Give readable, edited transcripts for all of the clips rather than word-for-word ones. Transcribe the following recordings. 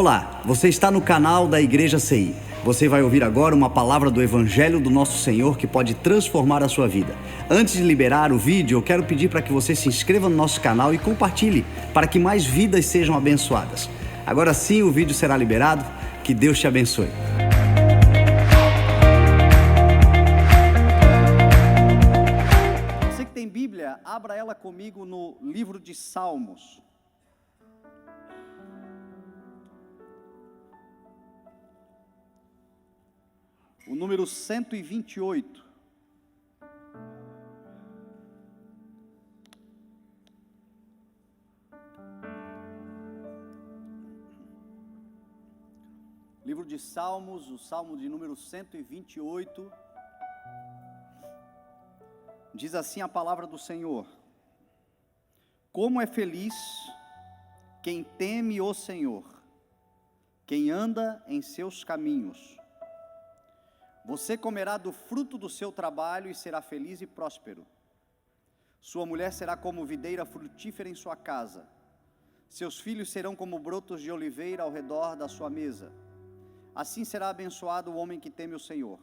Olá, você está no canal da Igreja CI. Você vai ouvir agora uma palavra do Evangelho do Nosso Senhor que pode transformar a sua vida. Antes de liberar o vídeo, eu quero pedir para que você se inscreva no nosso canal e compartilhe, para que mais vidas sejam abençoadas. Agora sim, o vídeo será liberado. Que Deus te abençoe. Você que tem Bíblia, abra ela comigo no livro de Salmos. O número 128. Livro de Salmos, o Salmo de número 128. Diz assim a palavra do Senhor: Como é feliz quem teme o Senhor, quem anda em seus caminhos. Você comerá do fruto do seu trabalho e será feliz e próspero. Sua mulher será como videira frutífera em sua casa. Seus filhos serão como brotos de oliveira ao redor da sua mesa. Assim será abençoado o homem que teme o Senhor.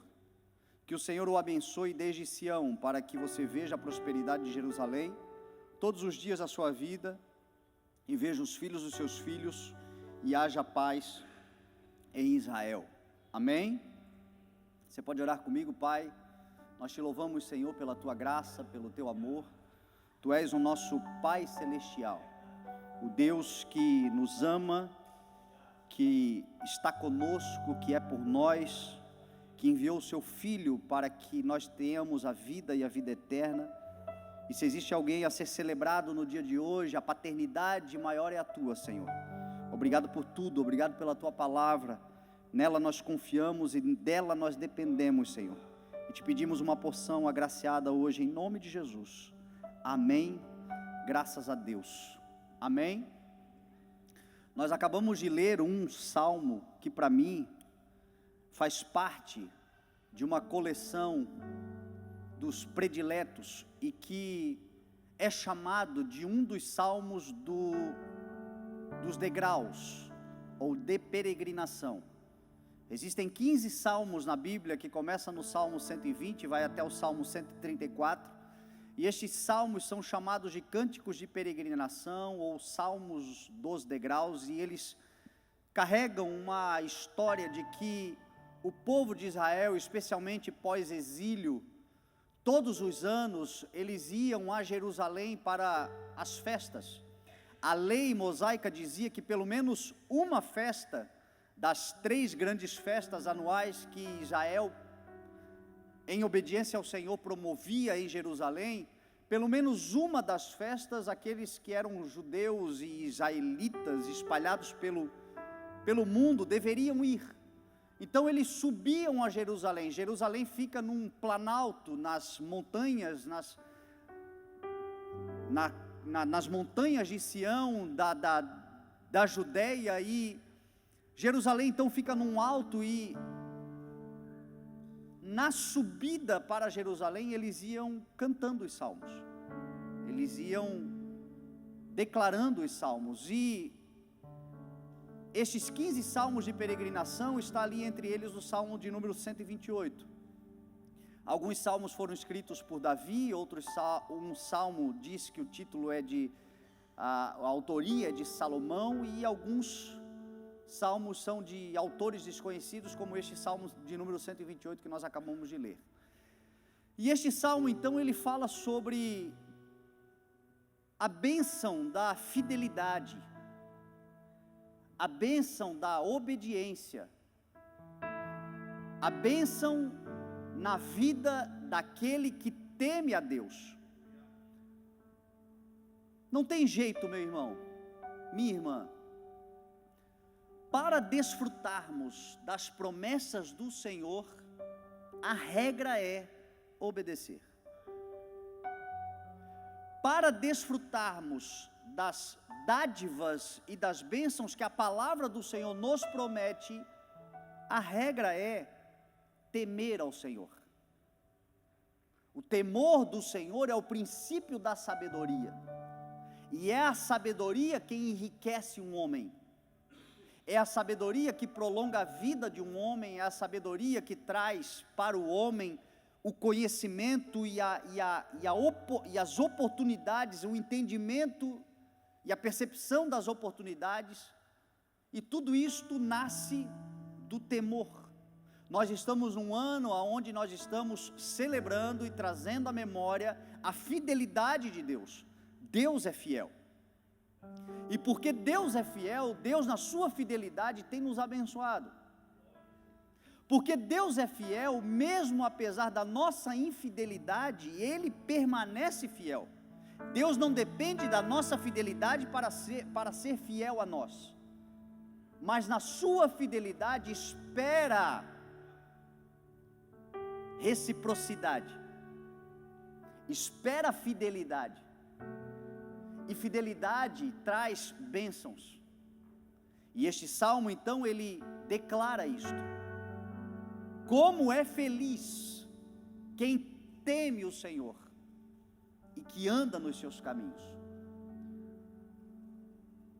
Que o Senhor o abençoe desde Sião, para que você veja a prosperidade de Jerusalém todos os dias da sua vida, e veja os filhos dos seus filhos, e haja paz em Israel. Amém? Você pode orar comigo, Pai? Nós te louvamos, Senhor, pela Tua graça, pelo Teu amor. Tu és o nosso Pai Celestial, o Deus que nos ama, que está conosco, que é por nós, que enviou o Seu Filho para que nós tenhamos a vida e a vida eterna. E se existe alguém a ser celebrado no dia de hoje, a paternidade maior é a Tua, Senhor. Obrigado por tudo, obrigado pela Tua palavra. Nela nós confiamos e dela nós dependemos, Senhor. E te pedimos uma porção agraciada hoje, em nome de Jesus. Amém. Graças a Deus. Amém. Nós acabamos de ler um salmo que para mim faz parte de uma coleção dos prediletos e que é chamado de um dos salmos dos degraus ou de peregrinação. Existem 15 salmos na Bíblia que começam no Salmo 120 e vai até o Salmo 134. E estes salmos são chamados de cânticos de peregrinação ou salmos dos degraus. E eles carregam uma história de que o povo de Israel, especialmente pós-exílio, todos os anos eles iam a Jerusalém para as festas. A lei mosaica dizia que pelo menos uma festa das 3 grandes festas anuais que Israel, em obediência ao Senhor, promovia em Jerusalém, pelo menos uma das festas, aqueles que eram judeus e israelitas espalhados pelo mundo deveriam ir. Então eles subiam a Jerusalém. Jerusalém fica num planalto, nas montanhas, nas montanhas de Sião, da Judéia, e Jerusalém então fica num alto, e na subida para Jerusalém eles iam cantando os salmos, eles iam declarando os salmos, e estes 15 salmos de peregrinação está ali entre eles o salmo de número 128. Alguns salmos foram escritos por Davi, um salmo diz que o título é a autoria é de Salomão, e alguns salmos são de autores desconhecidos, como este salmo de número 128 que nós acabamos de ler. E este salmo então ele fala sobre a bênção da fidelidade, a bênção da obediência, a bênção na vida daquele que teme a Deus. Não tem jeito, meu irmão, minha irmã, para desfrutarmos das promessas do Senhor, a regra é obedecer. Para desfrutarmos das dádivas e das bênçãos que a palavra do Senhor nos promete, a regra é temer ao Senhor. O temor do Senhor é o princípio da sabedoria, e é a sabedoria quem enriquece um homem. é a sabedoria que prolonga a vida de um homem, é a sabedoria que traz para o homem o conhecimento e as oportunidades, o entendimento e a percepção das oportunidades, e tudo isto nasce do temor. Nós estamos num ano onde nós estamos celebrando e trazendo à memória a fidelidade de Deus. Deus é fiel. E porque Deus é fiel, Deus na sua fidelidade tem nos abençoado. Porque Deus é fiel, mesmo apesar da nossa infidelidade, Ele permanece fiel. Deus não depende da nossa fidelidade para ser fiel a nós, mas na sua fidelidade espera reciprocidade, espera fidelidade, e fidelidade traz bênçãos, e este salmo então ele declara isto: como é feliz quem teme o Senhor e que anda nos seus caminhos.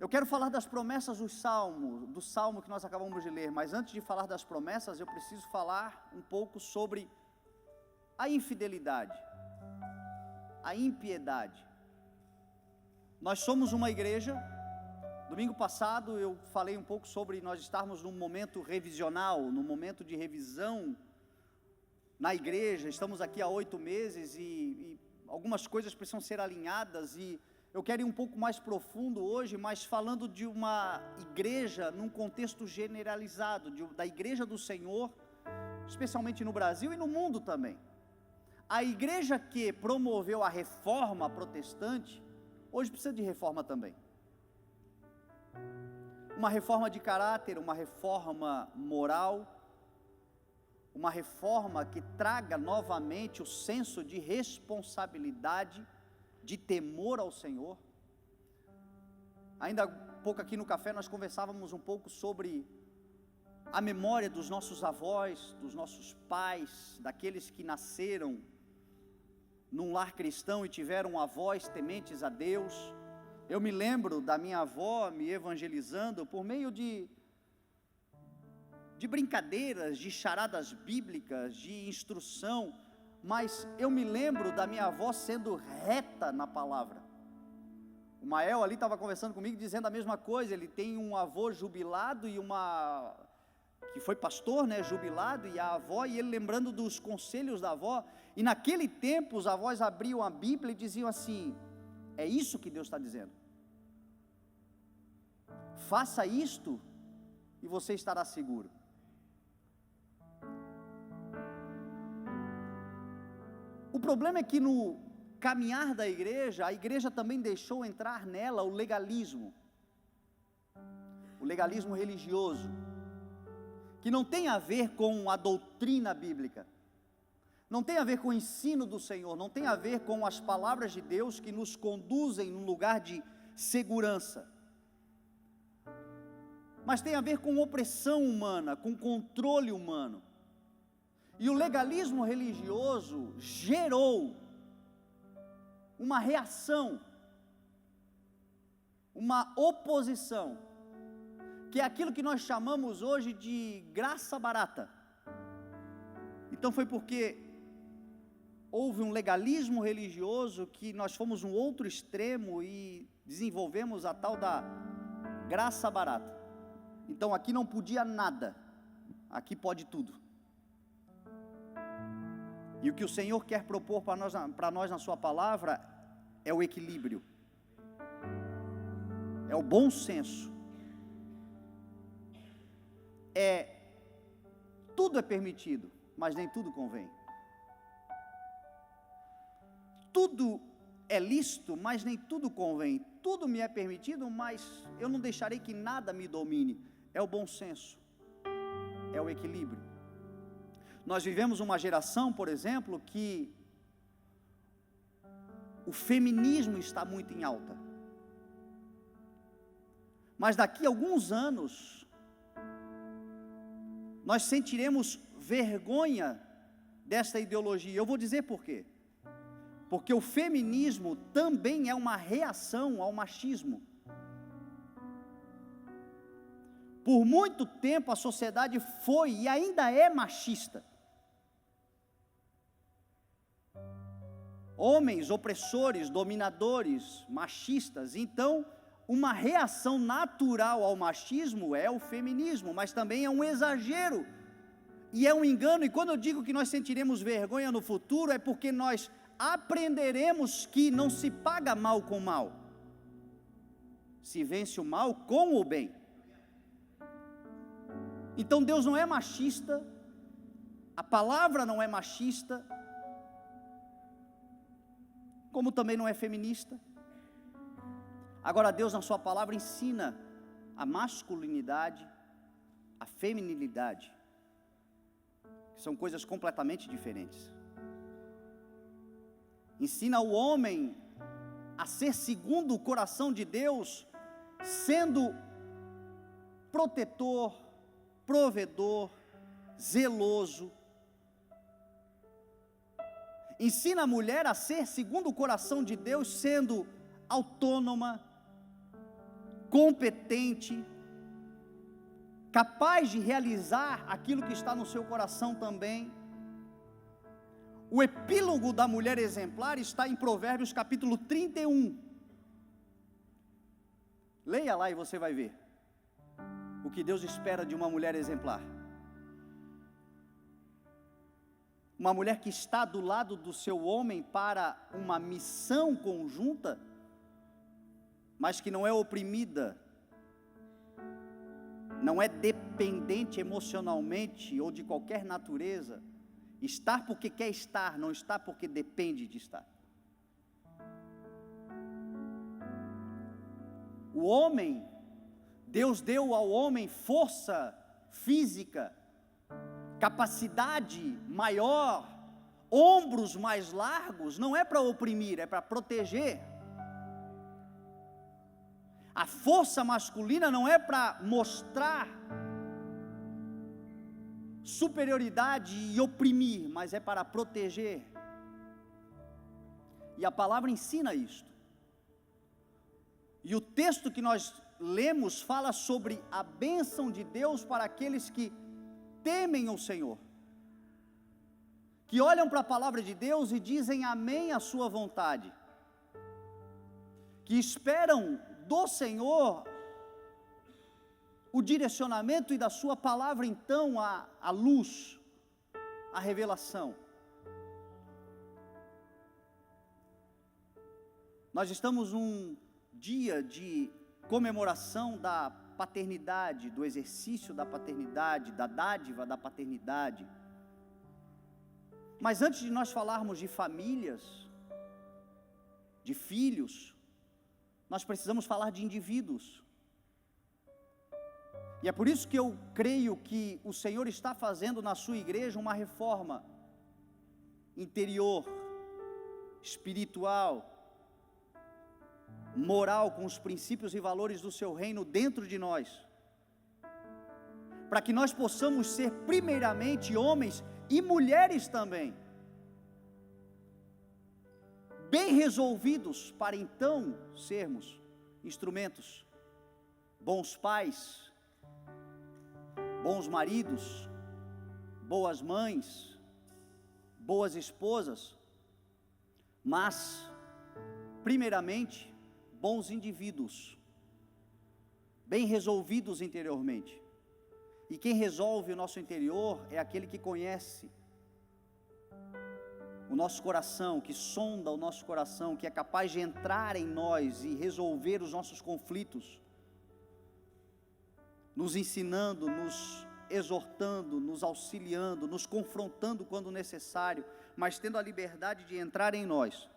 Eu quero falar das promessas do salmo que nós acabamos de ler, mas antes de falar das promessas, eu preciso falar um pouco sobre a infidelidade, a impiedade. Nós somos uma igreja. Domingo passado eu falei um pouco sobre nós estarmos num momento revisional, num momento de revisão na igreja. Estamos aqui há 8 meses e algumas coisas precisam ser alinhadas, e eu quero ir um pouco mais profundo hoje, mas falando de uma igreja num contexto generalizado, da igreja do Senhor, especialmente no Brasil e no mundo também. A igreja que promoveu a reforma protestante, hoje precisa de reforma também. Uma reforma de caráter, uma reforma moral, uma reforma que traga novamente o senso de responsabilidade, de temor ao Senhor. Ainda há pouco aqui no café nós conversávamos um pouco sobre a memória dos nossos avós, dos nossos pais, daqueles que nasceram num lar cristão e tiveram avós tementes a Deus. Eu me lembro da minha avó me evangelizando por meio de brincadeiras, de charadas bíblicas, de instrução, mas eu me lembro da minha avó sendo reta na palavra. O Mael ali estava conversando comigo, dizendo a mesma coisa. Ele tem um avô jubilado e que foi pastor, né, jubilado, e a avó, e ele lembrando dos conselhos da avó, e naquele tempo os avós abriam a Bíblia e diziam assim: é isso que Deus está dizendo, faça isto e você estará seguro. O problema é que no caminhar da igreja, a igreja também deixou entrar nela o legalismo religioso, que não tem a ver com a doutrina bíblica, não tem a ver com o ensino do Senhor, não tem a ver com as palavras de Deus que nos conduzem num lugar de segurança, mas tem a ver com opressão humana, com controle humano. E o legalismo religioso gerou uma reação, uma oposição, que é aquilo que nós chamamos hoje de graça barata. Então foi porque houve um legalismo religioso que nós fomos um outro extremo e desenvolvemos a tal da graça barata. Então aqui não podia nada, aqui pode tudo. E o que o Senhor quer propor para nós na sua palavra é o equilíbrio, é o bom senso, tudo é permitido, mas nem tudo convém. Tudo é lícito, mas nem tudo convém. Tudo me é permitido, mas eu não deixarei que nada me domine. É o bom senso, é o equilíbrio. Nós vivemos uma geração, por exemplo, que o feminismo está muito em alta. Mas daqui a alguns anos, nós sentiremos vergonha desta ideologia. Eu vou dizer por quê. Porque o feminismo também é uma reação ao machismo. Por muito tempo a sociedade foi e ainda é machista. Homens opressores, dominadores, machistas. Então, uma reação natural ao machismo é o feminismo, mas também é um exagero e é um engano. E quando eu digo que nós sentiremos vergonha no futuro, é porque nós aprenderemos que não se paga mal com mal, se vence o mal com o bem. Então Deus não é machista, a palavra não é machista, como também não é feminista. Agora Deus na sua palavra ensina a masculinidade, a feminilidade, que são coisas completamente diferentes. Ensina o homem a ser segundo o coração de Deus, sendo protetor, provedor, zeloso. Ensina a mulher a ser segundo o coração de Deus, sendo autônoma, competente, capaz de realizar aquilo que está no seu coração também. O epílogo da mulher exemplar está em Provérbios capítulo 31. Leia lá e você vai ver o que Deus espera de uma mulher exemplar. Uma mulher que está do lado do seu homem para uma missão conjunta, mas que não é oprimida, não é dependente emocionalmente ou de qualquer natureza. Estar porque quer estar, não está porque depende de estar. O homem, Deus deu ao homem força física, capacidade maior, ombros mais largos, não é para oprimir, é para proteger. A força masculina não é para mostrar superioridade e oprimir, mas é para proteger. E a palavra ensina isto. E o texto que nós lemos fala sobre a bênção de Deus para aqueles que temem o Senhor, que olham para a palavra de Deus e dizem amém à sua vontade, que esperam do Senhor o direcionamento e da sua palavra, então, a luz, a revelação. Nós estamos num dia de comemoração da paternidade, do exercício da paternidade, da dádiva da paternidade. Mas antes de nós falarmos de famílias, de filhos, nós precisamos falar de indivíduos. E é por isso que eu creio que o Senhor está fazendo na sua igreja uma reforma interior, espiritual, moral, com os princípios e valores do seu reino dentro de nós, para que nós possamos ser primeiramente homens e mulheres também, bem resolvidos, para então sermos instrumentos, bons pais, bons maridos, boas mães, boas esposas, mas primeiramente bons indivíduos, bem resolvidos interiormente. E quem resolve o nosso interior é aquele que conhece o nosso coração, que sonda o nosso coração, que é capaz de entrar em nós e resolver os nossos conflitos, nos ensinando, nos exortando, nos auxiliando, nos confrontando quando necessário, mas tendo a liberdade de entrar em nós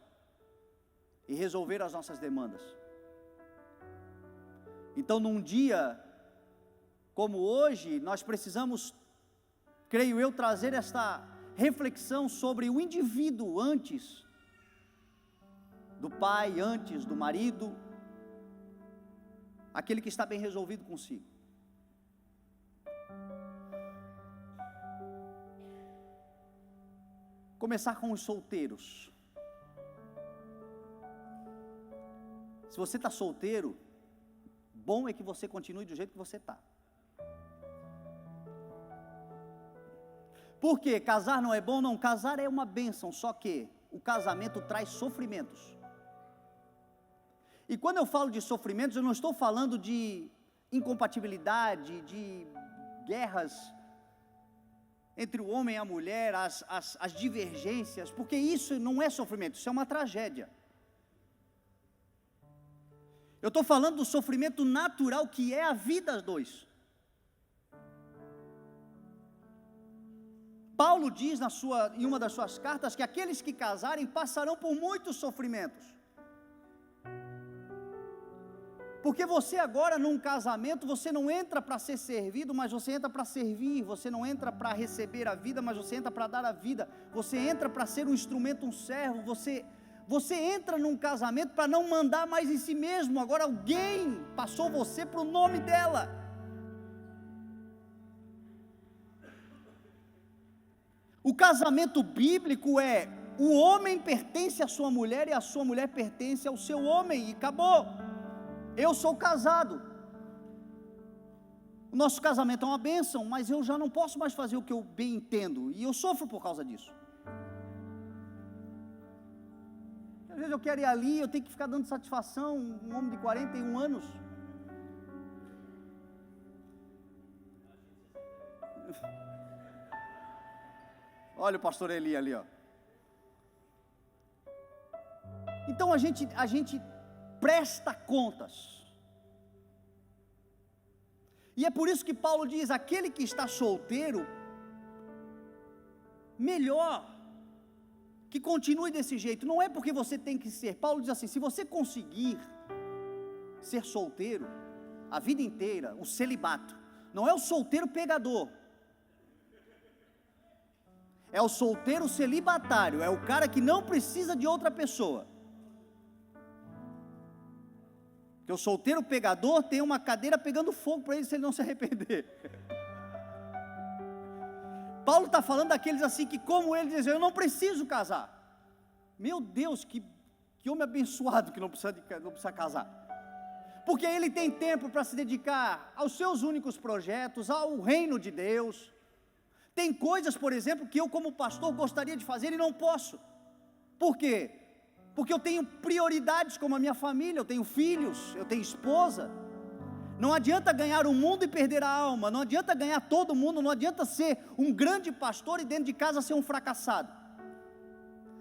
e resolver as nossas demandas. Então, num dia como hoje, nós precisamos, creio eu, trazer esta reflexão sobre o indivíduo antes do pai, antes do marido, aquele que está bem resolvido consigo. Começar com os solteiros. Se você está solteiro, bom é que você continue do jeito que você está. Por quê? Casar não é bom? Não, casar é uma bênção, só que o casamento traz sofrimentos. E quando eu falo de sofrimentos, eu não estou falando de incompatibilidade, de guerras entre o homem e a mulher, as divergências, porque isso não é sofrimento, isso é uma tragédia. Eu estou falando do sofrimento natural que é a vida a dois. Paulo diz em uma das suas cartas que aqueles que casarem passarão por muitos sofrimentos. Porque você agora num casamento, você não entra para ser servido, mas você entra para servir. Você não entra para receber a vida, mas você entra para dar a vida. Você entra para ser um instrumento, um servo. Você entra num casamento para não mandar mais em si mesmo. Agora alguém passou você para o nome dela. O casamento bíblico é: o homem pertence à sua mulher e a sua mulher pertence ao seu homem, e acabou. Eu sou casado, o nosso casamento é uma bênção, mas eu já não posso mais fazer o que eu bem entendo, e eu sofro por causa disso. Às vezes eu quero ir ali, eu tenho que ficar dando satisfação, um homem de 41 anos. Olha o pastor Eli ali, ó. Então a gente presta contas. E é por isso que Paulo diz: aquele que está solteiro, melhor que continue desse jeito. Não é porque você tem que ser. Paulo diz assim: se você conseguir ser solteiro a vida inteira, o celibato, não é o solteiro pegador, é o solteiro celibatário, é o cara que não precisa de outra pessoa. Porque o solteiro pegador tem uma cadeira pegando fogo para ele se ele não se arrepender. Paulo está falando daqueles assim que, como ele, dizem: eu não preciso casar. Meu Deus, que homem abençoado que não precisa casar. Porque ele tem tempo para se dedicar aos seus únicos projetos, ao reino de Deus. Tem coisas, por exemplo, que eu como pastor gostaria de fazer e não posso. Por quê? Porque eu tenho prioridades como a minha família, eu tenho filhos, eu tenho esposa. Não adianta ganhar o mundo e perder a alma, não adianta ganhar todo mundo, não adianta ser um grande pastor e dentro de casa ser um fracassado.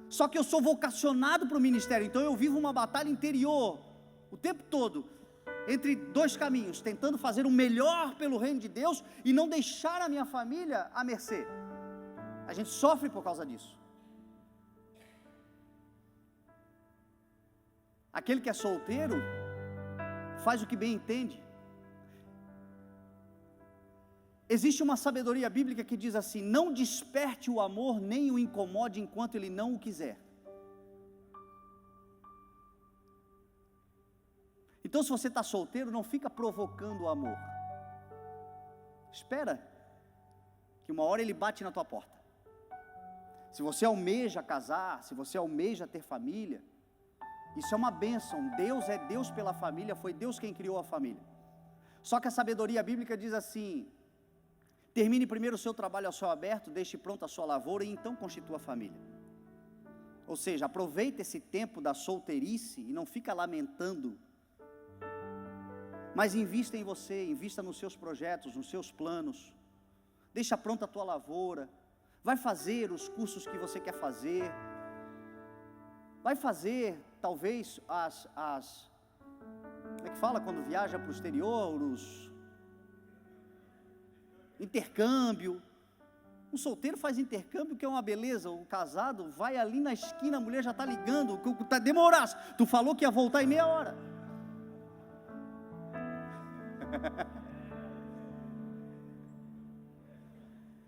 Só que eu sou vocacionado para o ministério, então eu vivo uma batalha interior, o tempo todo, entre dois caminhos, tentando fazer o melhor pelo reino de Deus e não deixar a minha família à mercê. A gente sofre por causa disso. Aquele que é solteiro, faz o que bem entende. Existe uma sabedoria bíblica que diz assim: não desperte o amor, nem o incomode enquanto ele não o quiser. Então, se você está solteiro, não fica provocando o amor. Espera que uma hora ele bate na tua porta. Se você almeja casar, se você almeja ter família, isso é uma bênção. Deus é Deus pela família, foi Deus quem criou a família. Só que a sabedoria bíblica diz assim: termine primeiro o seu trabalho ao céu aberto, deixe pronta a sua lavoura e então constitua a família. Ou seja, aproveita esse tempo da solteirice e não fica lamentando, mas invista em você, invista nos seus projetos, nos seus planos, deixa pronta a tua lavoura, vai fazer os cursos que você quer fazer, vai fazer talvez como é que fala quando viaja para o exterior, os intercâmbio. Um solteiro faz intercâmbio, que é uma beleza. O casado vai ali na esquina, a mulher já está ligando, demorasse, tu falou que ia voltar em meia hora.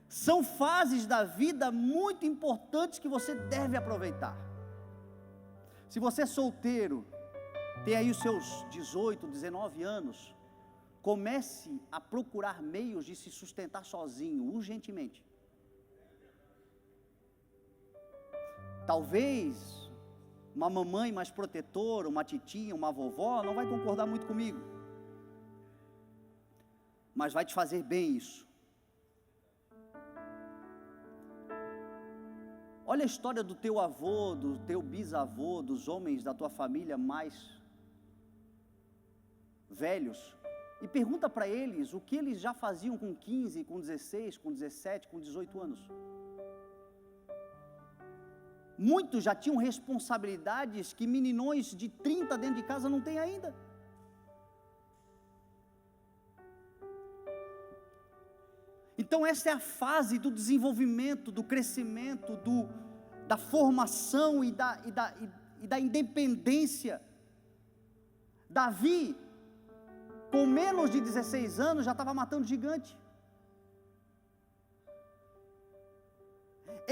São fases da vida muito importantes que você deve aproveitar. Se você é solteiro, tem aí os seus 18, 19 anos, comece a procurar meios de se sustentar sozinho, urgentemente. Talvez uma mamãe mais protetora, uma titia, uma vovó, não vai concordar muito comigo, mas vai te fazer bem isso. Olha a história do teu avô, do teu bisavô, dos homens da tua família mais velhos, e pergunta para eles o que eles já faziam com 15, com 16, com 17, com 18 anos. Muitos já tinham responsabilidades que meninões de 30 dentro de casa não têm ainda. Então essa é a fase do desenvolvimento, do crescimento, da formação e da independência. Davi, com menos de 16 anos, já estava matando gigante.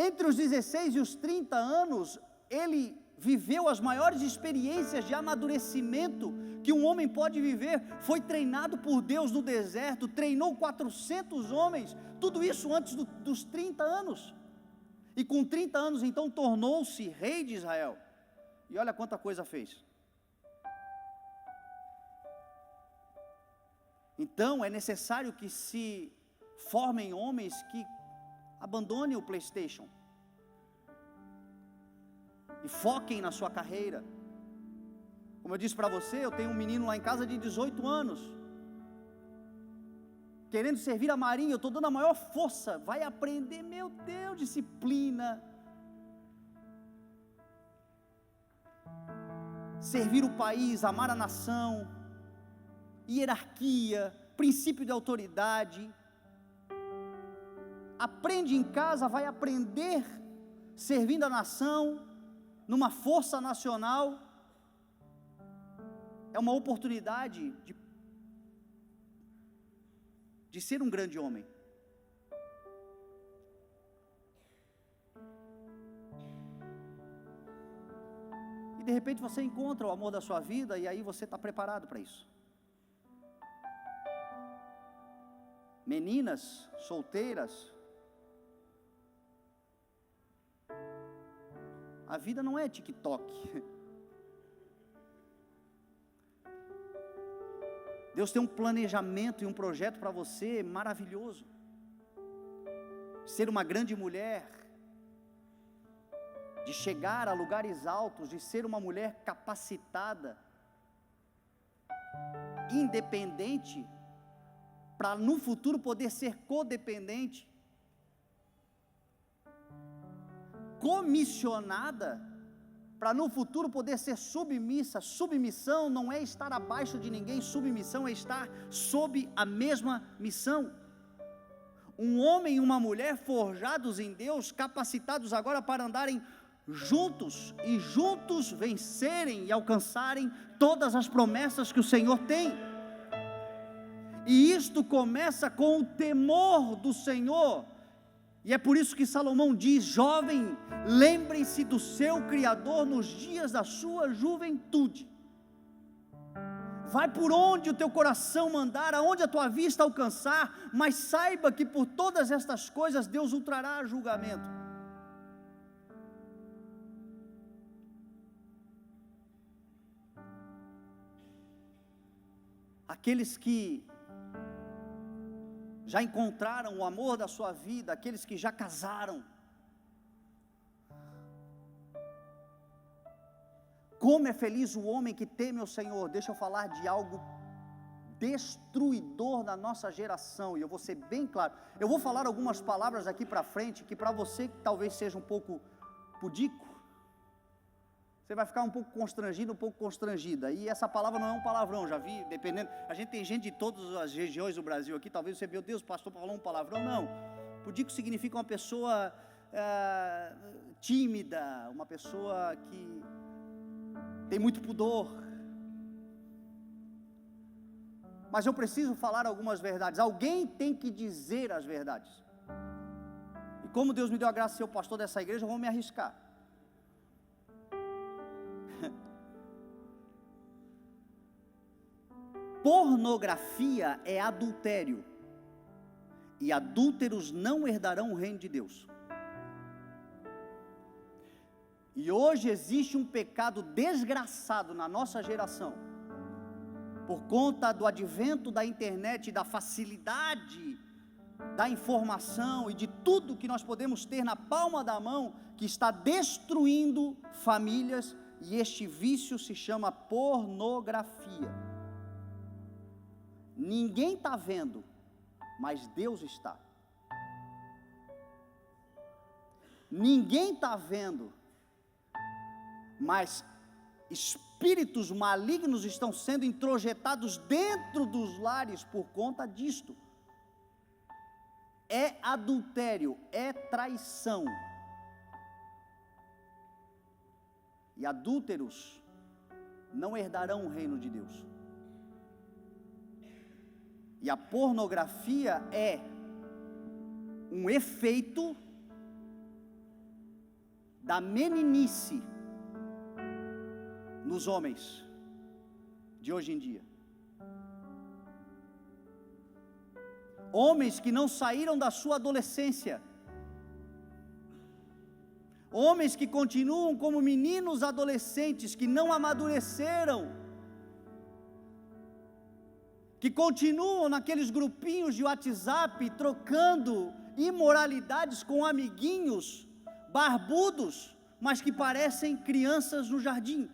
Entre os 16 e os 30 anos, ele viveu as maiores experiências de amadurecimento que um homem pode viver. Foi treinado por Deus no deserto, treinou 400 homens, tudo isso antes dos 30 anos. E com 30 anos, então, tornou-se rei de Israel. E olha quanta coisa fez. Então, é necessário que se formem homens que abandonem o PlayStation e foquem na sua carreira. Como eu disse para você, eu tenho um menino lá em casa de 18 anos, querendo servir a marinha. Eu estou dando a maior força, vai aprender, meu Deus, disciplina, servir o país, amar a nação, hierarquia, princípio de autoridade. Aprende em casa, vai aprender servindo a nação, numa força nacional. É uma oportunidade de ser um grande homem. E de repente você encontra o amor da sua vida, e aí você está preparado para isso. Meninas solteiras, a vida não é TikTok. Deus tem um planejamento e um projeto para você maravilhoso. Ser uma grande mulher, de chegar a lugares altos, de ser uma mulher capacitada, independente, para no futuro poder ser codependente, comissionada, para no futuro poder ser submissa. Submissão não é estar abaixo de ninguém, submissão é estar sob a mesma missão. Um homem e uma mulher forjados em Deus, capacitados agora para andarem juntos, e juntos vencerem e alcançarem todas as promessas que o Senhor tem. E isto começa com o temor do Senhor. E é por isso que Salomão diz: jovem, lembrem-se do seu Criador nos dias da sua juventude. Vai por onde o teu coração mandar, aonde a tua vista alcançar, mas saiba que por todas estas coisas Deus o trará a julgamento. Aqueles que já encontraram o amor da sua vida, aqueles que já casaram, como é feliz o homem que teme o Senhor. Deixa eu falar de algo destruidor na nossa geração, e eu vou ser bem claro. Eu vou falar algumas palavras aqui para frente, que para você que talvez seja um pouco pudico, você vai ficar um pouco constrangido, um pouco constrangida. E essa palavra não é um palavrão, já vi, dependendo. A gente tem gente de todas as regiões do Brasil aqui, talvez você, meu Deus, o pastor falou um palavrão. Não, pudico significa uma pessoa tímida, uma pessoa que tem muito pudor. Mas eu preciso falar algumas verdades. Alguém tem que dizer as verdades. E como Deus me deu a graça de ser o pastor dessa igreja, eu vou me arriscar. Pornografia é adultério, e adúlteros não herdarão o reino de Deus. E hoje existe um pecado desgraçado na nossa geração, por conta do advento da internet e da facilidade da informação e de tudo que nós podemos ter na palma da mão, que está destruindo famílias, e este vício se chama pornografia. Ninguém está vendo, mas Deus está. Ninguém está vendo, mas espíritos malignos estão sendo introjetados dentro dos lares por conta disto. É adultério, é traição. E adúlteros não herdarão o reino de Deus. E a pornografia é um efeito da meninice nos homens de hoje em dia. Homens que não saíram da sua adolescência, homens que continuam como meninos adolescentes, que não amadureceram, que continuam naqueles grupinhos de WhatsApp, trocando imoralidades com amiguinhos barbudos, mas que parecem crianças no jardim.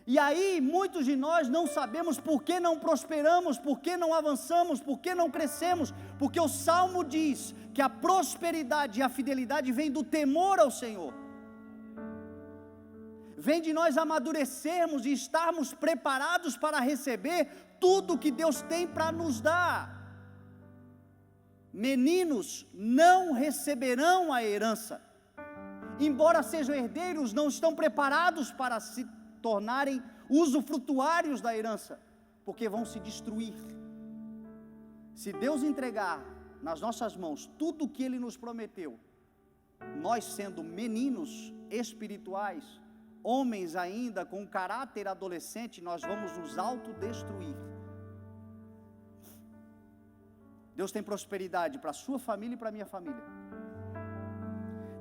E aí, muitos de nós não sabemos por que não prosperamos, por que não avançamos, por que não crescemos, porque o Salmo diz que a prosperidade e a fidelidade vem do temor ao Senhor, vem de nós amadurecermos e estarmos preparados para receber tudo que Deus tem para nos dar. Meninos não receberão a herança, embora sejam herdeiros, não estão preparados para se tornarem usufrutuários da herança, porque vão se destruir. Se Deus entregar nas nossas mãos tudo o que Ele nos prometeu, nós sendo meninos espirituais, homens ainda com caráter adolescente, nós vamos nos autodestruir. Deus tem prosperidade para a sua família e para a minha família.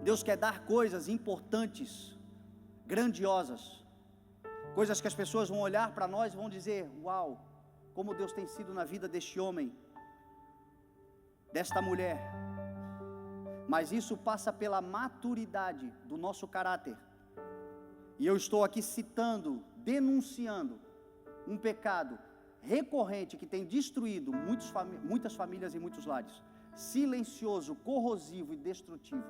Deus quer dar coisas importantes, grandiosas, coisas que as pessoas vão olhar para nós e vão dizer: uau, como Deus tem sido na vida deste homem, desta mulher. Mas isso passa pela maturidade do nosso caráter. E eu estou aqui citando, denunciando um pecado recorrente que tem destruído muitas famílias e muitos lares, silencioso, corrosivo e destrutivo.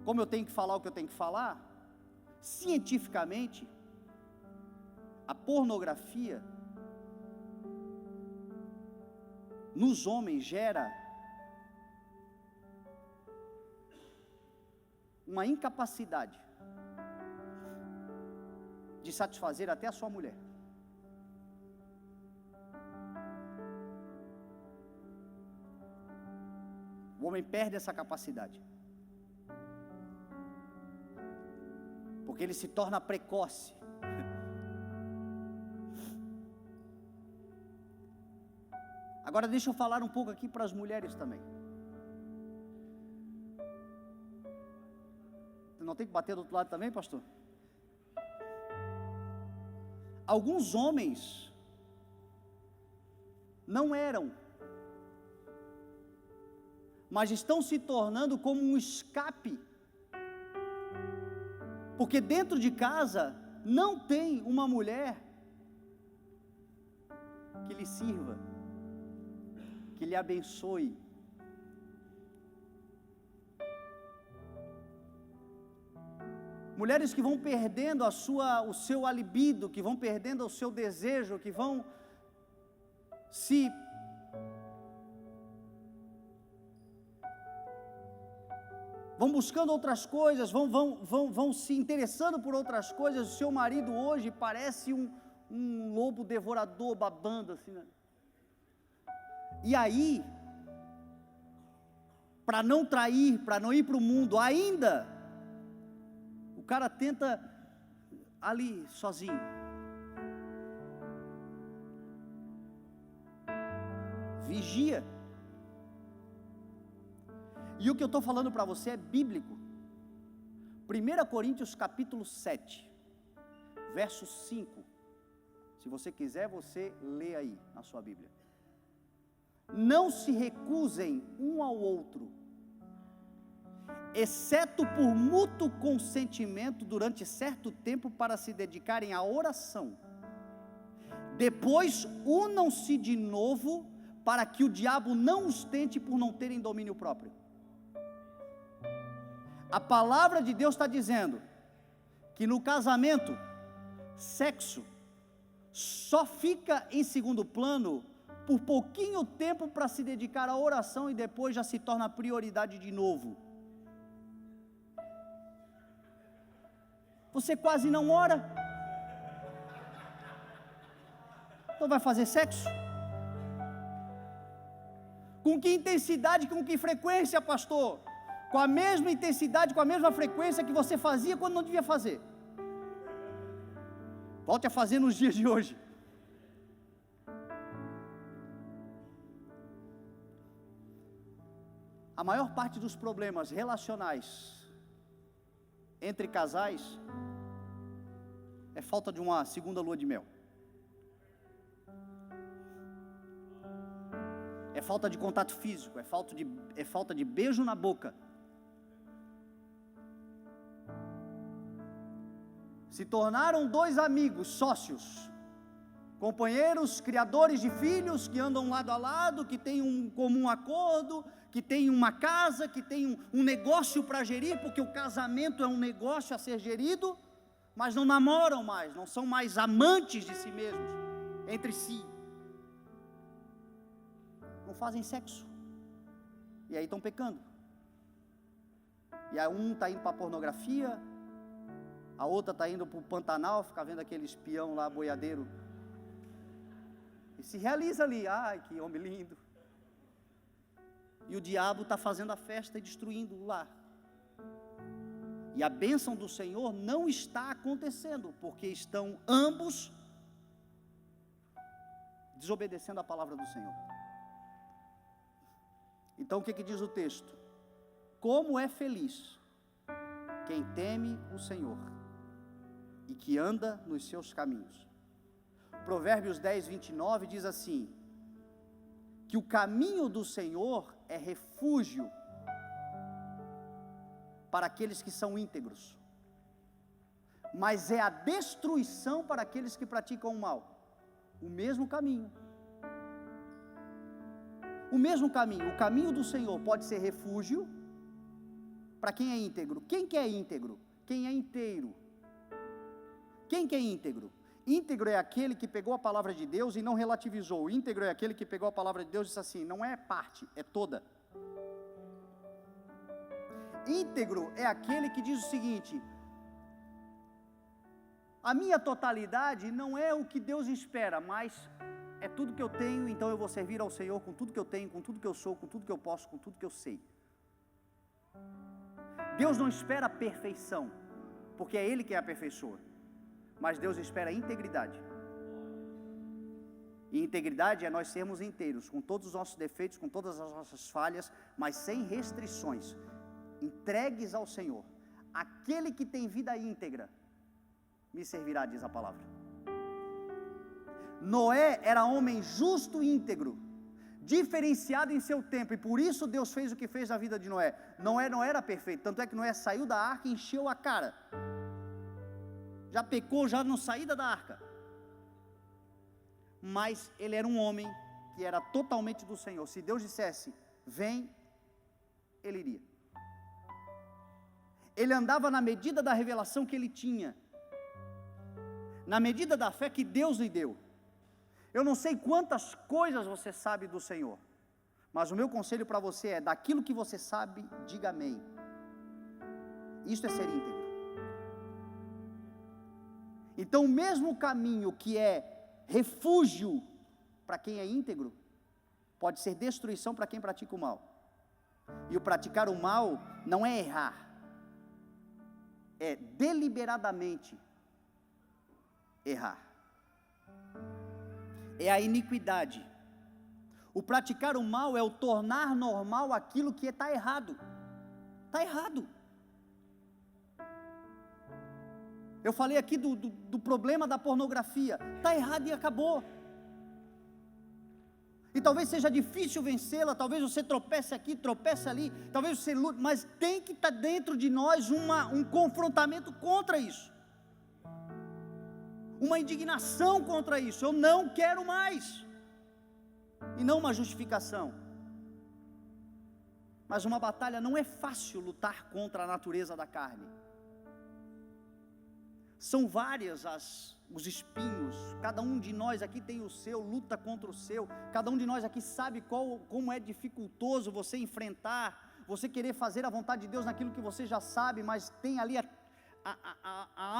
Como eu tenho que falar o que eu tenho que falar, cientificamente, a pornografia nos homens gera uma incapacidade de satisfazer até a sua mulher. O homem perde essa capacidade, porque ele se torna precoce. Agora deixa eu falar um pouco aqui para as mulheres também. Não tem que bater do outro lado também, pastor? Alguns homens não eram, mas estão se tornando como um escape, porque dentro de casa não tem uma mulher que lhe sirva, que lhe abençoe. Mulheres que vão perdendo o seu libido, que vão perdendo o seu desejo, que vão buscando outras coisas, vão se interessando por outras coisas. O seu marido hoje parece um lobo devorador babando assim, né? E aí, para não trair, para não ir para o mundo ainda, o cara tenta ali sozinho. Vigia. E o que eu estou falando para você é bíblico. 1 Coríntios capítulo 7, verso 5. Se você quiser, você lê aí na sua Bíblia. Não se recusem um ao outro, exceto por mútuo consentimento durante certo tempo para se dedicarem à oração. Depois unam-se de novo, para que o diabo não os tente por não terem domínio próprio. A palavra de Deus está dizendo que no casamento, sexo só fica em segundo plano por pouquinho tempo para se dedicar à oração, e depois já se torna prioridade de novo. Você quase não ora, então vai fazer sexo? Com que intensidade, com que frequência, pastor? Com a mesma intensidade, com a mesma frequência que você fazia quando não devia fazer. Volte a fazer nos dias de hoje. A maior parte dos problemas relacionais entre casais é falta de uma segunda lua de mel. É falta de contato físico, é falta de beijo na boca. Se tornaram dois amigos, sócios, companheiros, criadores de filhos, que andam lado a lado, que têm um comum acordo, que têm uma casa, que têm um negócio para gerir, porque o casamento é um negócio a ser gerido, mas não namoram mais, não são mais amantes de si mesmos, entre si. Não fazem sexo, e aí estão pecando. E aí um está indo para a pornografia, a outra está indo para o Pantanal, ficar vendo aquele espião lá, boiadeiro, e se realiza ali, ai que homem lindo. E o diabo está fazendo a festa e destruindo o lar. E a bênção do Senhor não está acontecendo, porque estão ambos desobedecendo a palavra do Senhor. Então o que diz o texto? Como é feliz quem teme o Senhor e que anda nos seus caminhos. Provérbios 10, 29 diz assim: que o caminho do Senhor é refúgio para aqueles que são íntegros, mas é a destruição para aqueles que praticam o mal. O mesmo caminho. O mesmo caminho, o caminho do Senhor pode ser refúgio para quem é íntegro. Quem que é íntegro? Quem é inteiro. Quem que é íntegro? Íntegro é aquele que pegou a palavra de Deus e não relativizou. Íntegro é aquele que pegou a palavra de Deus e disse assim, não é parte, é toda. Íntegro é aquele que diz o seguinte: a minha totalidade não é o que Deus espera, mas é tudo que eu tenho, então eu vou servir ao Senhor com tudo que eu tenho, com tudo que eu sou, com tudo que eu posso, com tudo que eu sei. Deus não espera a perfeição, porque é Ele quem aperfeiçoa, mas Deus espera a integridade. E integridade é nós sermos inteiros, com todos os nossos defeitos, com todas as nossas falhas, mas sem restrições, entregues ao Senhor. Aquele que tem vida íntegra me servirá, diz a palavra. Noé era homem justo e íntegro, diferenciado em seu tempo, e por isso Deus fez o que fez na vida de Noé. Noé não era perfeito, tanto é que Noé saiu da arca e encheu a cara, já pecou já na saída da arca, mas ele era um homem que era totalmente do Senhor. Se Deus dissesse, vem, ele iria. Ele andava na medida da revelação que ele tinha, na medida da fé que Deus lhe deu. Eu não sei quantas coisas você sabe do Senhor, mas o meu conselho para você é, daquilo que você sabe, diga amém. Isto é ser íntegro. Então o mesmo caminho que é refúgio para quem é íntegro, pode ser destruição para quem pratica o mal. E o praticar o mal não é errar, é deliberadamente errar. É a iniquidade. O praticar o mal é o tornar normal aquilo que está errado. Está errado. Eu falei aqui do problema da pornografia. Está errado e acabou. E talvez seja difícil vencê-la, talvez você tropece aqui, tropece ali, talvez você lute, mas tem que estar dentro de nós um confrontamento contra isso. Uma indignação contra isso. Eu não quero mais. E não uma justificação. Mas uma batalha, não é fácil lutar contra a natureza da carne. São várias os espinhos, cada um de nós aqui tem o seu, luta contra o seu, cada um de nós aqui sabe como é dificultoso você enfrentar, você querer fazer a vontade de Deus naquilo que você já sabe, mas tem ali a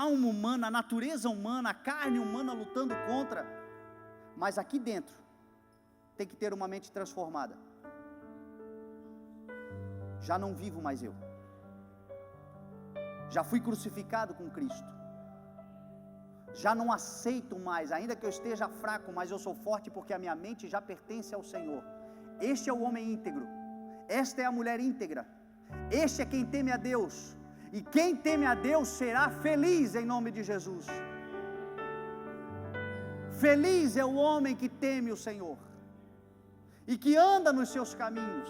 alma humana, a natureza humana, a carne humana lutando contra. Mas aqui dentro tem que ter uma mente transformada. Já não vivo mais eu, já fui crucificado com Cristo, já não aceito mais, ainda que eu esteja fraco, mas eu sou forte porque a minha mente já pertence ao Senhor. Este é o homem íntegro, esta é a mulher íntegra, este é quem teme a Deus, e quem teme a Deus será feliz em nome de Jesus. Feliz é o homem que teme o Senhor e que anda nos seus caminhos.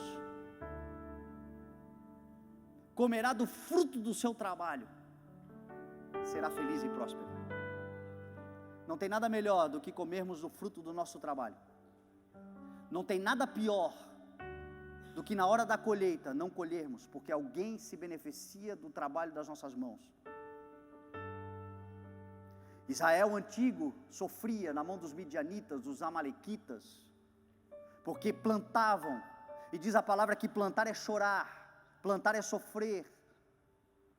Comerá do fruto do seu trabalho, será feliz e próspero. Não tem nada melhor do que comermos o fruto do nosso trabalho. Não tem nada pior do que na hora da colheita não colhermos, porque alguém se beneficia do trabalho das nossas mãos. Israel antigo sofria na mão dos midianitas, dos amalequitas, porque plantavam, e diz a palavra que plantar é chorar, plantar é sofrer,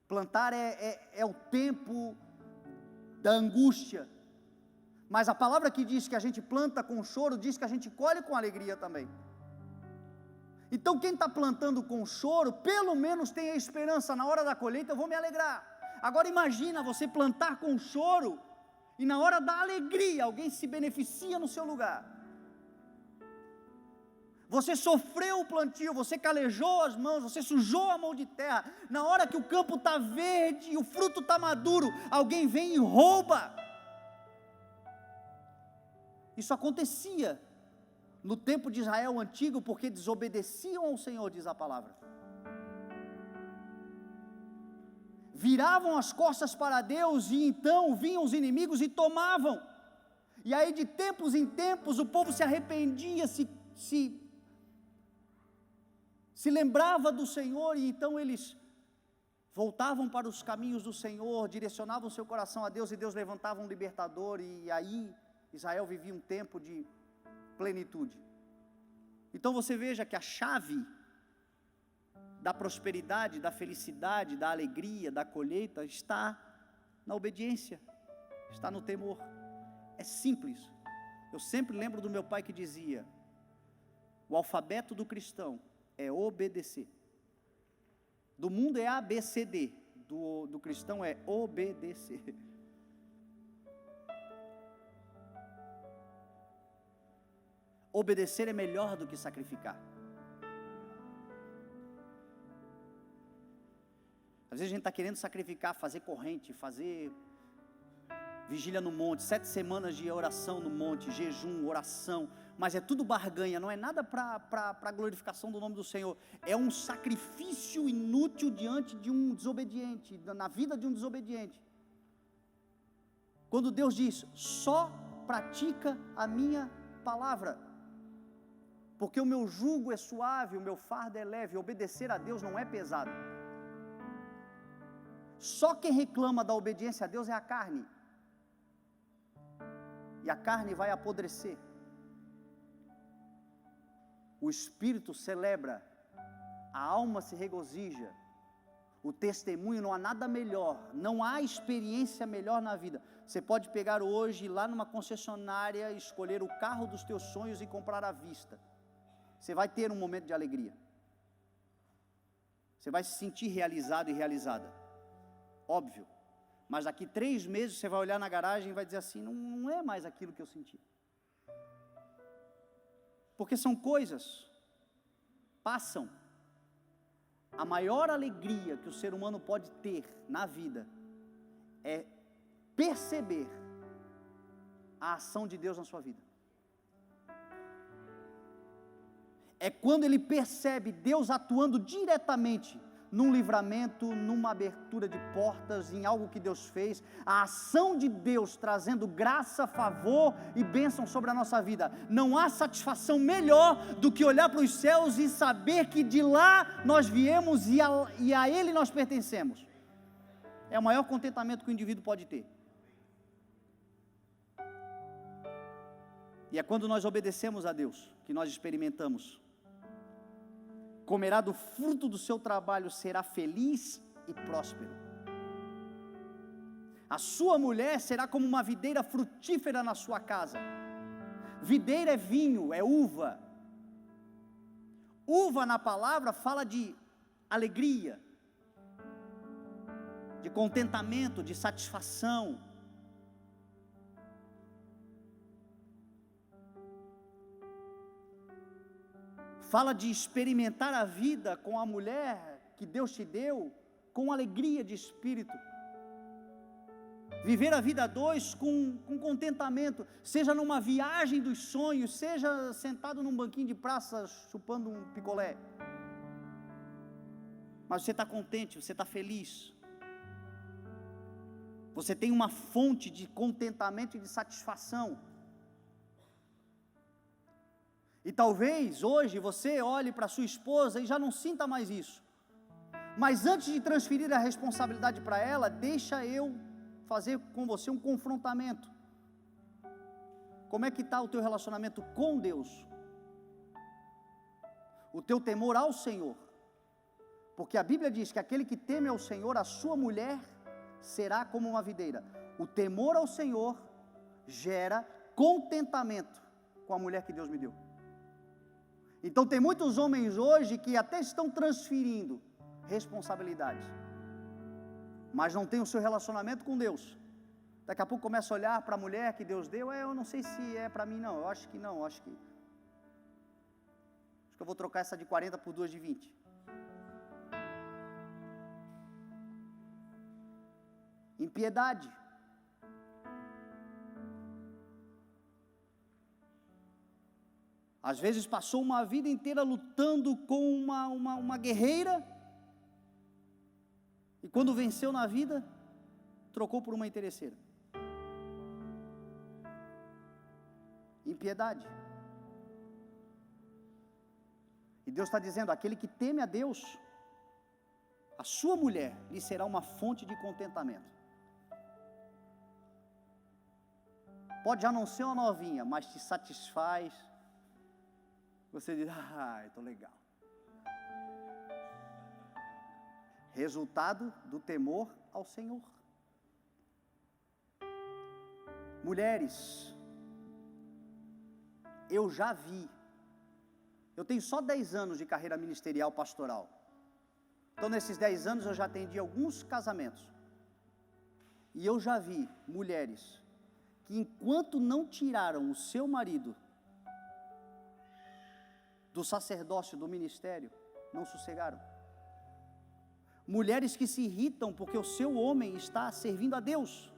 plantar é o tempo da angústia, mas a palavra que diz que a gente planta com choro, diz que a gente colhe com alegria também. Então quem está plantando com choro, pelo menos tem a esperança, na hora da colheita eu vou me alegrar. Agora imagina você plantar com choro, e na hora da alegria, alguém se beneficia no seu lugar. Você sofreu o plantio, você calejou as mãos, você sujou a mão de terra. Na hora que o campo está verde, o fruto está maduro, alguém vem e rouba. Isso acontecia no tempo de Israel antigo, porque desobedeciam ao Senhor, diz a palavra. Viravam as costas para Deus, e então vinham os inimigos e tomavam. E aí de tempos em tempos o povo se arrependia, se lembrava do Senhor, e então eles voltavam para os caminhos do Senhor, direcionavam seu coração a Deus, e Deus levantava um libertador, e aí Israel vivia um tempo de plenitude. Então você veja que a chave da prosperidade, da felicidade, da alegria, da colheita, está na obediência, está no temor. É simples. Eu sempre lembro do meu pai que dizia: o alfabeto do cristão é obedecer. Do mundo é ABCD, do cristão é obedecer. Obedecer é melhor do que sacrificar. Às vezes a gente está querendo sacrificar, fazer corrente, fazer vigília no monte, 7 semanas de oração no monte, jejum, oração, mas é tudo barganha, não é nada para a glorificação do nome do Senhor, é um sacrifício inútil diante de um desobediente, na vida de um desobediente. Quando Deus diz: só pratica a minha palavra, porque o meu jugo é suave, o meu fardo é leve. Obedecer a Deus não é pesado. Só quem reclama da obediência a Deus é a carne, e a carne vai apodrecer. O espírito celebra, a alma se regozija, o testemunho, não há nada melhor, não há experiência melhor na vida. Você pode pegar hoje, ir lá numa concessionária, escolher o carro dos teus sonhos e comprar à vista. Você vai ter um momento de alegria, você vai se sentir realizado e realizada, óbvio, mas daqui 3 meses você vai olhar na garagem e vai dizer assim: não é mais aquilo que eu senti, porque são coisas, passam. A maior alegria que o ser humano pode ter na vida é perceber a ação de Deus na sua vida. É quando ele percebe Deus atuando diretamente num livramento, numa abertura de portas, em algo que Deus fez, a ação de Deus trazendo graça, favor e bênção sobre a nossa vida. Não há satisfação melhor do que olhar para os céus e saber que de lá nós viemos e a Ele nós pertencemos. É o maior contentamento que o indivíduo pode ter. E é quando nós obedecemos a Deus que nós experimentamos. Comerá do fruto do seu trabalho, será feliz e próspero. A sua mulher será como uma videira frutífera na sua casa. Videira é vinho, é uva. Uva na palavra fala de alegria, de contentamento, de satisfação. Fala de experimentar a vida com a mulher que Deus te deu, com alegria de espírito. Viver a vida a dois com contentamento, seja numa viagem dos sonhos, seja sentado num banquinho de praça, chupando um picolé. Mas você está contente, você está feliz. Você tem uma fonte de contentamento e de satisfação. E talvez hoje você olhe para sua esposa e já não sinta mais isso. Mas antes de transferir a responsabilidade para ela, deixa eu fazer com você um confrontamento. Como é que está o teu relacionamento com Deus? O teu temor ao Senhor. Porque a Bíblia diz que aquele que teme ao Senhor, a sua mulher será como uma videira. O temor ao Senhor gera contentamento com a mulher que Deus me deu. Então tem muitos homens hoje que até estão transferindo responsabilidades, mas não tem o seu relacionamento com Deus. Daqui a pouco começa a olhar para a mulher que Deus deu, eu não sei se é para mim não, eu acho que não, acho que eu vou trocar essa de 40 por 2 de 20. Impiedade. Às vezes passou uma vida inteira lutando com uma guerreira, e quando venceu na vida, trocou por uma interesseira. Impiedade. E Deus está dizendo, aquele que teme a Deus, a sua mulher lhe será uma fonte de contentamento. Pode já não ser uma novinha, mas te satisfaz. Você diz, estou legal. Resultado do temor ao Senhor. Mulheres, eu já vi, eu tenho só 10 anos de carreira ministerial pastoral. Então nesses 10 anos eu já atendi alguns casamentos. E eu já vi mulheres que enquanto não tiraram o seu marido do sacerdócio, do ministério, não sossegaram. Mulheres que se irritam porque o seu homem está servindo a Deus,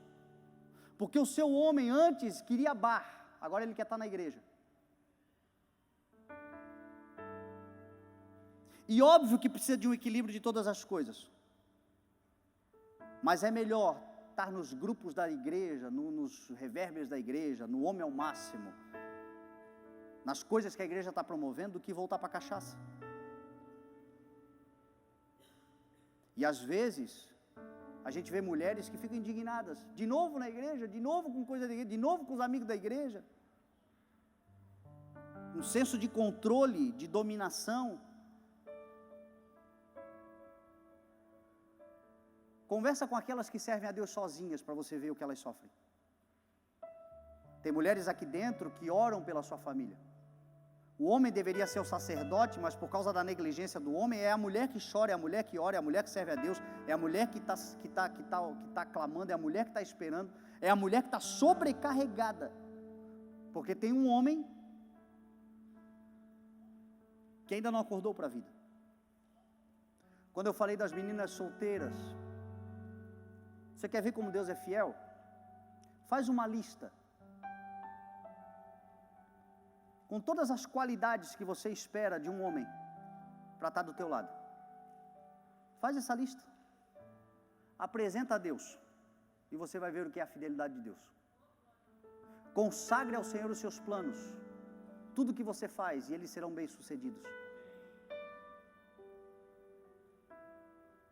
porque o seu homem antes queria bar, agora ele quer estar na igreja. E óbvio que precisa de um equilíbrio de todas as coisas, mas é melhor estar nos grupos da igreja, nos revérbios da igreja, no homem ao máximo, nas coisas que a igreja está promovendo, do que voltar para a cachaça. E às vezes a gente vê mulheres que ficam indignadas, de novo na igreja, de novo com coisa da igreja, de novo com os amigos da igreja, um senso de controle, de dominação. Conversa com aquelas que servem a Deus sozinhas, para você ver o que elas sofrem. Tem mulheres aqui dentro que oram pela sua família. O homem deveria ser o sacerdote, mas por causa da negligência do homem, é a mulher que chora, é a mulher que ora, é a mulher que serve a Deus, é a mulher que está clamando, é a mulher que está esperando, é a mulher que está sobrecarregada, porque tem um homem que ainda não acordou para a vida. Quando eu falei das meninas solteiras, você quer ver como Deus é fiel? Faz uma lista com todas as qualidades que você espera de um homem para estar do teu lado. Faz essa lista. Apresenta a Deus. E você vai ver o que é a fidelidade de Deus. Consagre ao Senhor os seus planos. Tudo que você faz, e eles serão bem-sucedidos.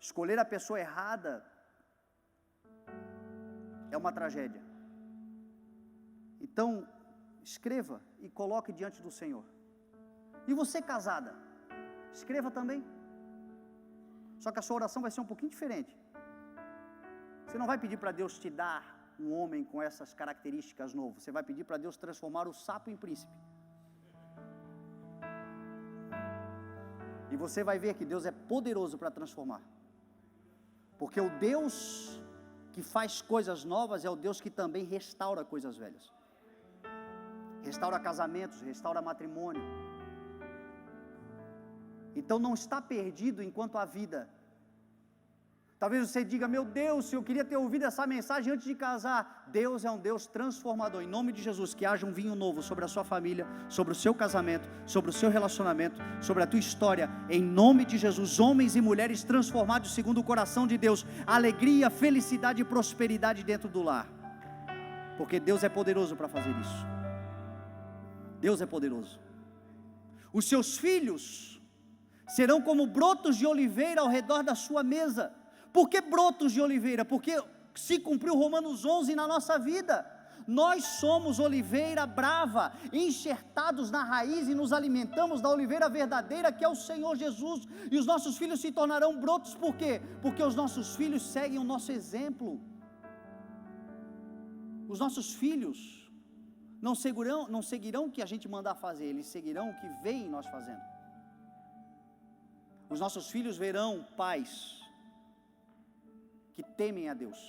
Escolher a pessoa errada é uma tragédia. Então, escreva e coloque diante do Senhor. E você casada, escreva também. Só que a sua oração vai ser um pouquinho diferente. Você não vai pedir para Deus te dar um homem com essas características novo. Você vai pedir para Deus transformar o sapo em príncipe. E você vai ver que Deus é poderoso para transformar. Porque o Deus que faz coisas novas é o Deus que também restaura coisas velhas. Restaura casamentos, restaura matrimônio. Então não está perdido enquanto há vida. Talvez você diga, meu Deus, eu queria ter ouvido essa mensagem antes de casar. Deus é um Deus transformador. Em nome de Jesus, que haja um vinho novo sobre a sua família, sobre o seu casamento, sobre o seu relacionamento, sobre a tua história. Em nome de Jesus, homens e mulheres transformados segundo o coração de Deus. Alegria, felicidade e prosperidade dentro do lar. Porque Deus é poderoso para fazer isso. Deus é poderoso. Os seus filhos serão como brotos de oliveira ao redor da sua mesa. Por que brotos de oliveira? Porque se cumpriu Romanos 11 na nossa vida. Nós somos oliveira brava, enxertados na raiz e nos alimentamos da oliveira verdadeira que é o Senhor Jesus. E os nossos filhos se tornarão brotos, por quê? Porque os nossos filhos seguem o nosso exemplo. Os nossos filhos não seguirão o que a gente mandar fazer, eles seguirão o que veem nós fazendo. Os nossos filhos verão pais que temem a Deus,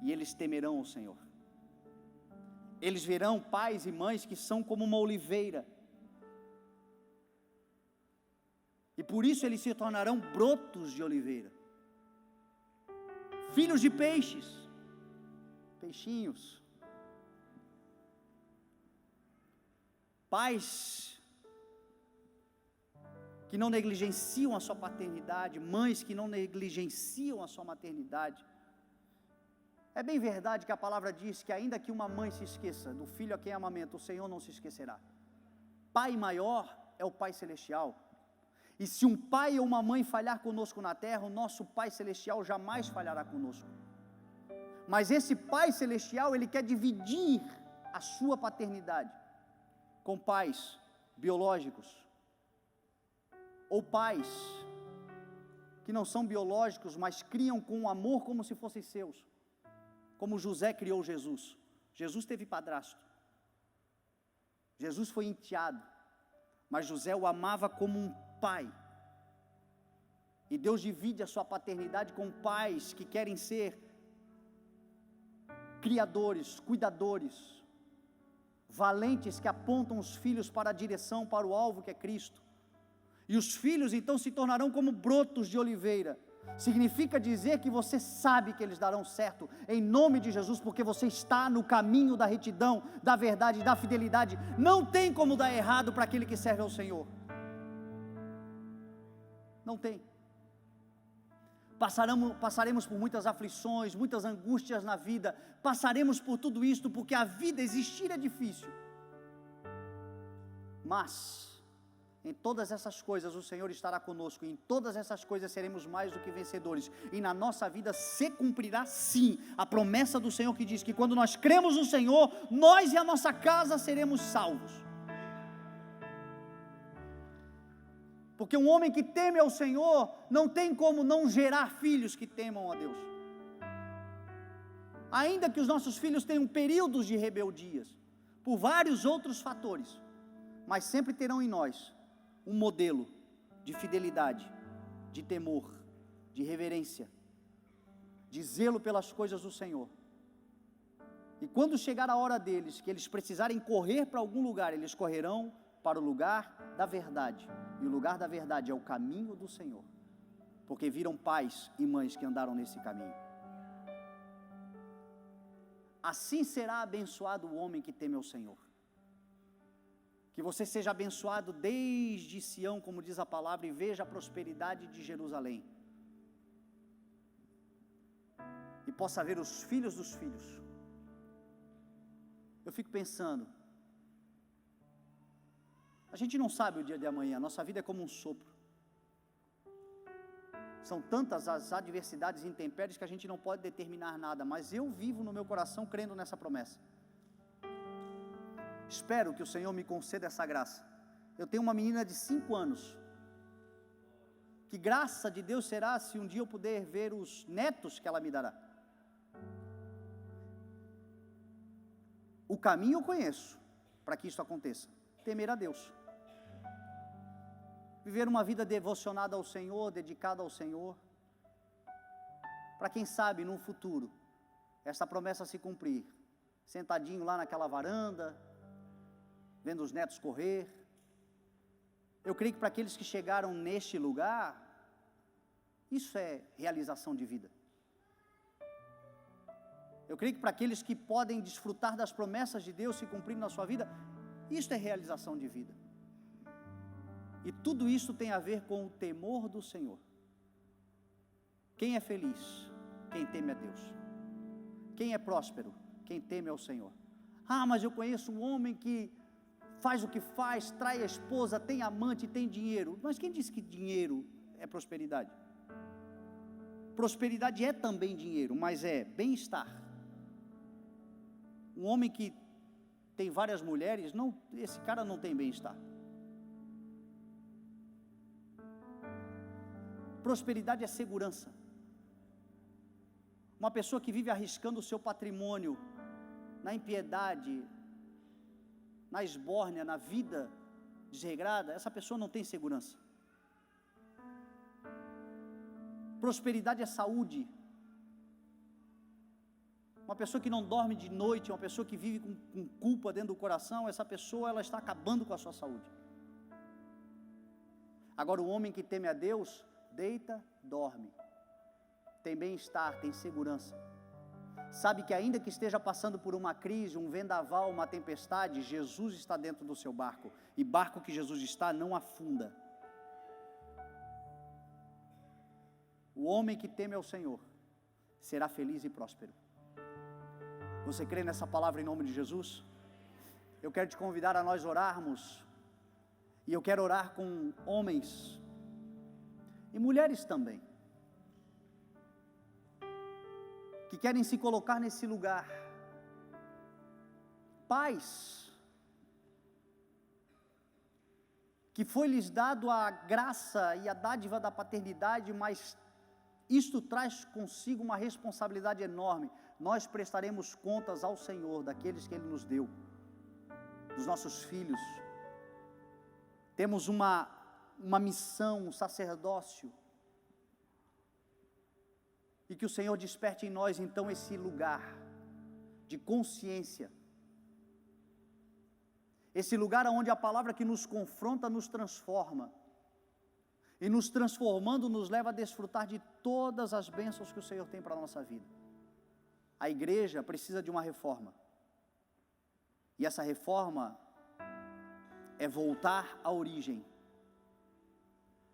e eles temerão o Senhor. Eles verão pais e mães que são como uma oliveira, e por isso eles se tornarão brotos de oliveira. Filhos de peixes, peixinhos, pais que não negligenciam a sua paternidade, mães que não negligenciam a sua maternidade. É bem verdade que a palavra diz que ainda que uma mãe se esqueça do filho a quem amamenta, o Senhor não se esquecerá. Pai maior é o Pai Celestial. E se um pai ou uma mãe falhar conosco na terra, o nosso Pai Celestial jamais falhará conosco. Mas esse Pai Celestial, Ele quer dividir a sua paternidade com pais biológicos, ou pais que não são biológicos, mas criam com amor como se fossem seus, como José criou Jesus. Jesus teve padrasto, Jesus foi enteado, mas José o amava como um pai. E Deus divide a sua paternidade com pais que querem ser criadores, cuidadores, valentes, que apontam os filhos para a direção, para o alvo que é Cristo. E os filhos então se tornarão como brotos de oliveira. Significa dizer que você sabe que eles darão certo, em nome de Jesus, porque você está no caminho da retidão, da verdade, da fidelidade. Não tem como dar errado para aquele que serve ao Senhor. Não tem. Passaremos por muitas aflições, muitas angústias na vida, passaremos por tudo isto, porque a vida existir é difícil. Mas em todas essas coisas o Senhor estará conosco, e em todas essas coisas seremos mais do que vencedores, e na nossa vida se cumprirá sim a promessa do Senhor que diz que quando nós cremos no Senhor, nós e a nossa casa seremos salvos. Porque um homem que teme ao Senhor não tem como não gerar filhos que temam a Deus. Ainda que os nossos filhos tenham períodos de rebeldias, por vários outros fatores, mas sempre terão em nós um modelo de fidelidade, de temor, de reverência, de zelo pelas coisas do Senhor. E quando chegar a hora deles, que eles precisarem correr para algum lugar, eles correrão para o lugar da verdade, e o lugar da verdade é o caminho do Senhor, porque viram pais e mães que andaram nesse caminho. assim será abençoado o homem que teme ao Senhor. Que você seja abençoado desde Sião, como diz a palavra, e veja a prosperidade de Jerusalém. E possa ver os filhos dos filhos. Eu fico pensando, a gente não sabe o dia de amanhã, nossa vida é como um sopro. São tantas as adversidades e intempéries que a gente não pode determinar nada, mas eu vivo no meu coração crendo nessa promessa. Espero que o Senhor me conceda essa graça. Eu tenho uma menina de 5 anos, que graça de Deus será se um dia eu puder ver os netos que ela me dará. O caminho eu conheço, para que isso aconteça, temer a Deus. Viver uma vida devocionada ao Senhor, dedicada ao Senhor, para quem sabe, num futuro, essa promessa se cumprir, sentadinho lá naquela varanda, vendo os netos correr. Eu creio que para aqueles que chegaram neste lugar, isso é realização de vida. Eu creio que para aqueles que podem desfrutar das promessas de Deus se cumprindo na sua vida, isso é realização de vida. E tudo isso tem a ver com o temor do Senhor. Quem é feliz? Quem teme a Deus. Quem é próspero? Quem teme ao Senhor. Ah, mas eu conheço um homem que faz o que faz, trai a esposa, tem amante, tem dinheiro. Mas quem disse que dinheiro é prosperidade? Prosperidade é também dinheiro, mas é bem-estar. Um homem que tem várias mulheres, não, esse cara não tem bem-estar. Prosperidade é segurança. Uma pessoa que vive arriscando o seu patrimônio na impiedade, na esbórnia, na vida desregrada, essa pessoa não tem segurança. Prosperidade é saúde. Uma pessoa que não dorme de noite, uma pessoa que vive com culpa dentro do coração, essa pessoa ela está acabando com a sua saúde. Agora o homem que teme a Deus, deita, dorme, tem bem-estar, tem segurança, sabe que ainda que esteja passando por uma crise, um vendaval, uma tempestade, Jesus está dentro do seu barco, e barco que Jesus está não afunda. O homem que teme ao Senhor será feliz e próspero. Você crê nessa palavra em nome de Jesus? Eu quero te convidar a nós orarmos, e eu quero orar com homens e mulheres também, que querem se colocar nesse lugar. Pais, que foi-lhes dado a graça e a dádiva da paternidade, mas isto traz consigo uma responsabilidade enorme. Nós prestaremos contas ao Senhor daqueles que Ele nos deu, dos nossos filhos. Temos uma missão, um sacerdócio, e que o Senhor desperte em nós então esse lugar de consciência, esse lugar onde a palavra que nos confronta nos transforma, e nos transformando nos leva a desfrutar de todas as bênçãos que o Senhor tem para a nossa vida. A igreja precisa de uma reforma, e essa reforma é voltar à origem,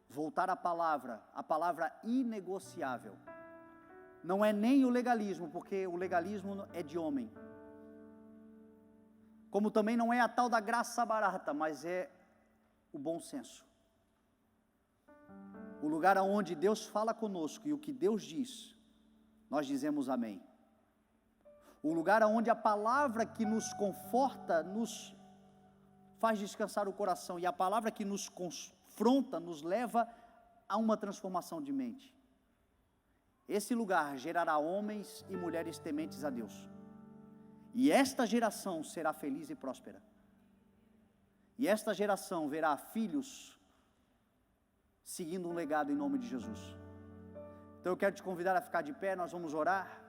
voltar à palavra inegociável. Não é nem o legalismo, porque o legalismo é de homem, como também não é a tal da graça barata, mas é o bom senso. O lugar onde Deus fala conosco e o que Deus diz, nós dizemos amém. O lugar onde a palavra que nos conforta, nos faz descansar o coração, e a palavra que nos confronta, nos leva a uma transformação de mente. Esse lugar gerará homens e mulheres tementes a Deus, e esta geração será feliz e próspera, e esta geração verá filhos seguindo um legado em nome de Jesus. Então eu quero te convidar a ficar de pé, nós vamos orar.